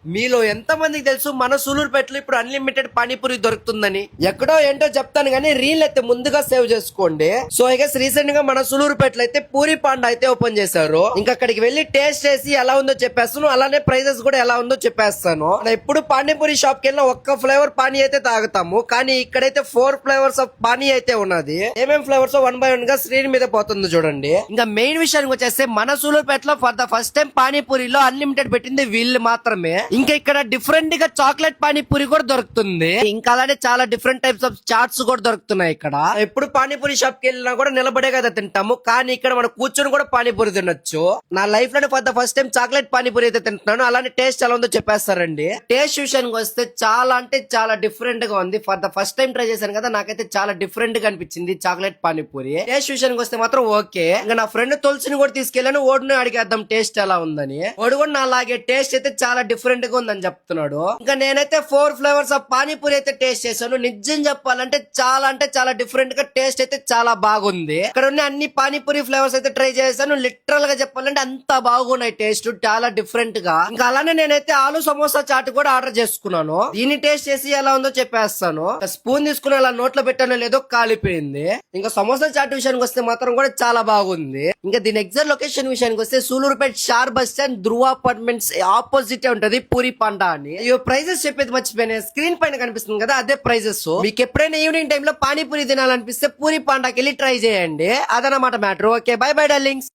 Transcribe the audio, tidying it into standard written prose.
మీలో ఎంత మందికి తెలుసు మన సూలూరుపేటలో ఇప్పుడు అన్లిమిటెడ్ పానీపూరి దొరుకుతుందని? ఎక్కడో ఏంటో చెప్తాను కానీ రీల్ అయితే ముందుగా సేవ్ చేసుకోండి. సో ఐ గెస్ రీసెంట్ గా మన సూలూరుపేటలో అయితే పూరి పాండా అయితే ఓపెన్ చేశారు. ఇంకా అక్కడికి వెళ్లి టేస్ట్ చేసి ఎలా ఉందో చెప్పేస్తాను, అలానే ప్రైజెస్ కూడా ఎలా ఉందో చెప్పేస్తాను. ఎప్పుడు పానీపూరి షాప్ కి వెళ్ళినా ఒక్క ఫ్లేవర్ పానీ అయితే తాగుతాము, కానీ ఇక్కడైతే 4 ఫ్లేవర్స్ ఆఫ్ పానీ అయితే ఉన్నది. ఏమేం ఫ్లేవర్స్ 1 by 1 గా స్క్రీన్ మీద పోతుంది చూడండి. ఇంకా మెయిన్ విషయానికి వచ్చేస్తే మన సూలూరుపేటలో ఫర్ ద ఫస్ట్ టైం పానీపూరిలో అన్లిమిటెడ్ పెట్టింది వీళ్ళు మాత్రమే. ఇంకా ఇక్కడ డిఫరెంట్ గా చాక్లెట్ పానీపూరి కూడా దొరుకుతుంది. ఇంకా అలానే చాలా డిఫరెంట్ టైప్స్ ఆఫ్ చాట్స్ కూడా దొరుకుతున్నాయి ఇక్కడ. ఎప్పుడు పానీపూరి షాప్ కి వెళ్ళినా కూడా నిలబడే కదా తింటాము, కానీ ఇక్కడ మనం కూర్చొని కూడా పానీపూరి తినొచ్చు. నా లైఫ్ లోనే for the first time chocolate panipuri అయితే తింటున్నాను. అలానే టేస్ట్ ఎలా ఉందో చెప్పేస్తారండి. టేస్ట్ విషయానికి వస్తే చాలా అంటే చాలా డిఫరెంట్ గా ఉంది. For the first time try చేశాను కదా, నాకైతే చాలా డిఫరెంట్ గా అనిపించింది చాక్లెట్ పానీపూరి. టేస్ట్ విషయానికి వస్తే మాత్రం ఓకే. ఇంకా నా ఫ్రెండ్ తులసిని కూడా తీసుకెళ్ళాను, ఓడిని అడిగేద్దాం టేస్ట్ ఎలా ఉందని. ఓడి కూడా నా అలాగే టేస్ట్ అయితే చాలా డిఫరెంట్ గా ఉందని చెప్తున్నాడు. ఇంకా నేనైతే 4 ఫ్లేవర్స్ ఆఫ్ పానీపూరి అయితే టేస్ట్ చేశాను. నిజం చెప్పాలంటే చాలా డిఫరెంట్ గా టేస్ట్ అయితే చాలా బాగుంది. ఇక్కడ ఉన్న అన్ని పానీపూరి ఫ్లేవర్స్ అయితే ట్రై చేశాను. లిటరల్ గా చెప్పాలంటే అంత బాగున్నాయి టేస్ట్, చాలా డిఫరెంట్ గా. ఇంకా అలానే నేనైతే ఆలు సమోసా చాట్ కూడా ఆర్డర్ చేసుకున్నాను. దీన్ని టేస్ట్ చేసి ఎలా ఉందో చెప్పేస్తాను. స్పూన్ తీసుకుని అలా నోట్లో పెట్టానో లేదో కాలిపోయింది. ఇంకా సమోసా చాట్ విషయానికి వస్తే మాత్రం కూడా చాలా బాగుంది. ఇంకా దీని ఎగ్జాక్ట్ లొకేషన్ విషయానికి వస్తే సూలూరుపేట షార్ బస్ స్టాండ్ ధృవ అపార్ట్మెంట్స్ ఆపోజిట్ ఉంటది పూరి పాండా అని. అయ్యో ప్రైజెస్ చెప్పేది మర్చిపోయినా, స్క్రీన్ పైన కనిపిస్తుంది కదా అదే ప్రైజెస్. మీకు ఎప్పుడైనా ఈవినింగ్ టైమ్ లో పానీపూరి తినాలనిపిస్తే పూరి పాండాకి వెళ్ళి ట్రై చేయండి. అదనమాట matter. Okay, by by darlings.